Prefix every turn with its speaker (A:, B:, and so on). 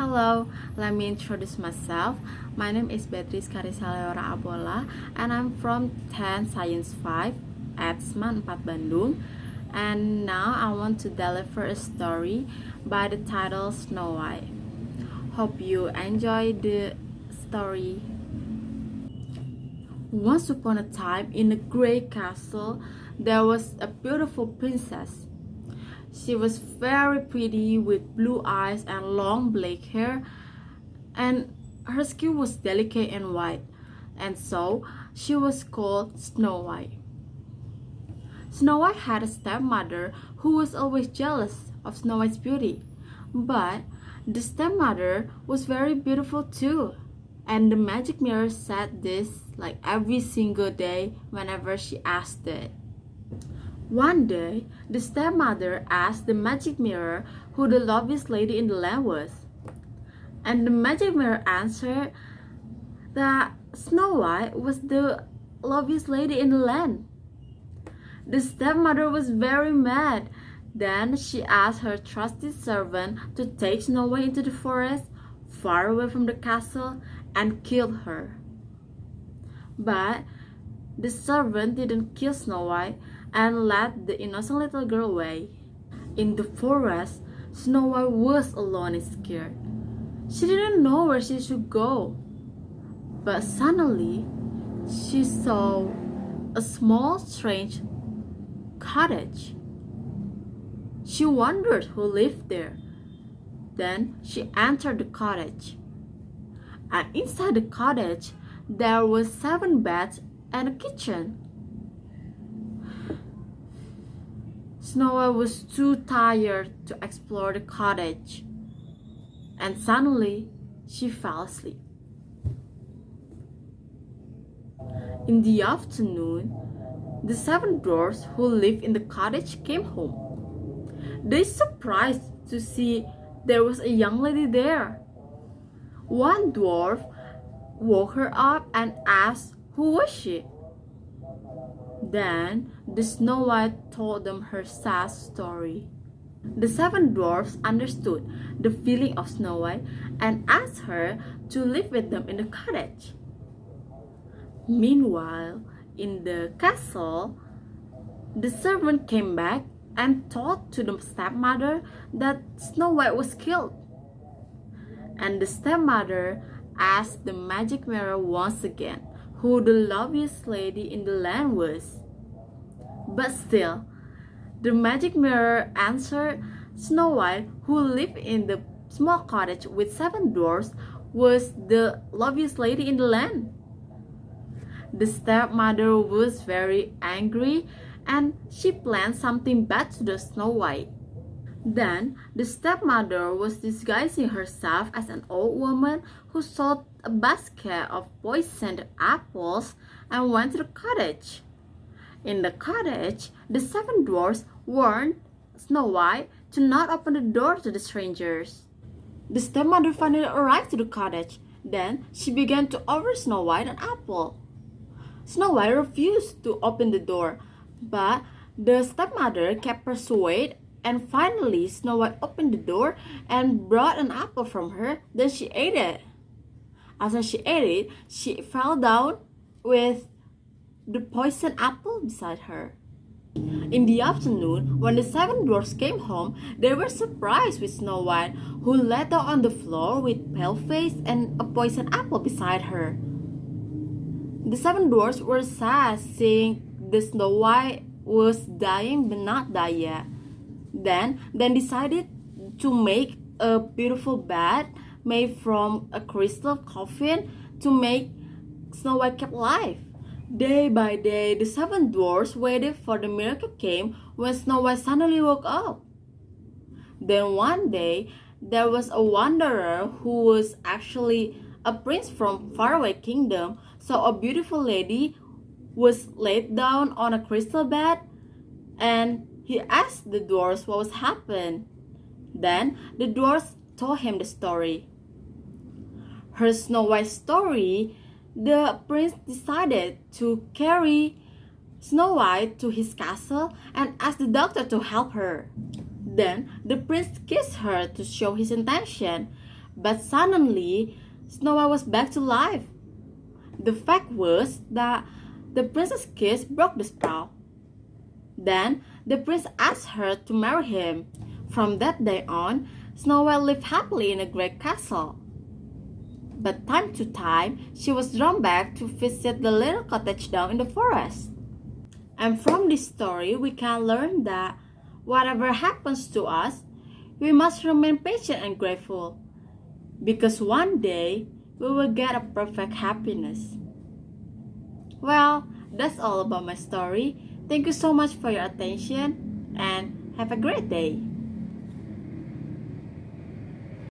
A: Hello, let me introduce myself. My name is Beatrice Karissa Leora Abolla and I'm from 10 Science 5 at SMAN 4 Bandung. And now I want to deliver a story by the title Snow White. Hope you enjoy the story. Once upon a time, in a great castle, there was a beautiful princess. She was very pretty with blue eyes and long black hair, and her skin was delicate and white, and so she was called Snow White. Snow White had a stepmother who was always jealous of Snow White's beauty, but the stepmother was very beautiful too, and the magic mirror said this like every single day whenever she asked it. One day, the stepmother asked the magic mirror who the loveliest lady in the land was. And the magic mirror answered that Snow White was the loveliest lady in the land. The stepmother was very mad. Then she asked her trusty servant to take Snow White into the forest, far away from the castle, and kill her. But the servant didn't kill Snow White and led the innocent little girl away. In the forest, Snow White was alone and scared. She didn't know where she should go. But suddenly, she saw a small, strange cottage. She wondered who lived there. Then she entered the cottage. And inside the cottage, there were 7 beds and a kitchen. Snow White was too tired to explore the cottage, and suddenly she fell asleep. In the afternoon, the 7 dwarfs who lived in the cottage came home. They surprised to see there was a young lady there. One dwarf woke her up and asked who was she. Then the Snow White told them her sad story. The 7 dwarfs understood the feeling of Snow White and asked her to live with them in the cottage. Meanwhile, in the castle, the servant came back and told to the stepmother that Snow White was killed. And the stepmother asked the magic mirror once again who the loveliest lady in the land was. But still, the magic mirror answered Snow White, who lived in the small cottage with 7 dwarfs, was the loveliest lady in the land. The stepmother was very angry and she planned something bad to the Snow White. Then the stepmother was disguising herself as an old woman who sold a basket of poisoned apples and went to the cottage. In the cottage, the 7 dwarfs warned Snow White to not open the door to the strangers. The stepmother finally arrived to the cottage. Then she began to offer Snow White an apple. Snow White refused to open the door, but the stepmother kept persuading. And finally, Snow White opened the door and brought an apple from her. Then she ate it. After she ate it, she fell down with the poisoned apple beside her. In the afternoon, when the 7 dwarfs came home, they were surprised with Snow White, who lay down on the floor with pale face and a poisoned apple beside her. The 7 dwarfs were sad, seeing the Snow White was dying but not died yet. Then decided to make a beautiful bed made from a crystal coffin to make Snow White kept alive. Day by day, the 7 dwarfs waited for the miracle came when Snow White suddenly woke up. Then one day, there was a wanderer who was actually a prince from faraway kingdom, saw a beautiful lady was laid down on a crystal bed, and he asked the dwarfs what was happened. Then the dwarfs told him the story. Her Snow White story, the prince decided to carry Snow White to his castle and asked the doctor to help her. Then the prince kissed her to show his intention, But suddenly, Snow White was back to life. The fact was that the princess' kiss broke the spell. Then the prince asked her to marry him. From that day on, Snow White lived happily in a great castle. But time to time, she was drawn back to visit the little cottage down in the forest. And from this story, we can learn that whatever happens to us, we must remain patient and grateful. Because one day, we will get a perfect happiness. Well, that's all about my story. Thank you so much for your attention and have a great day.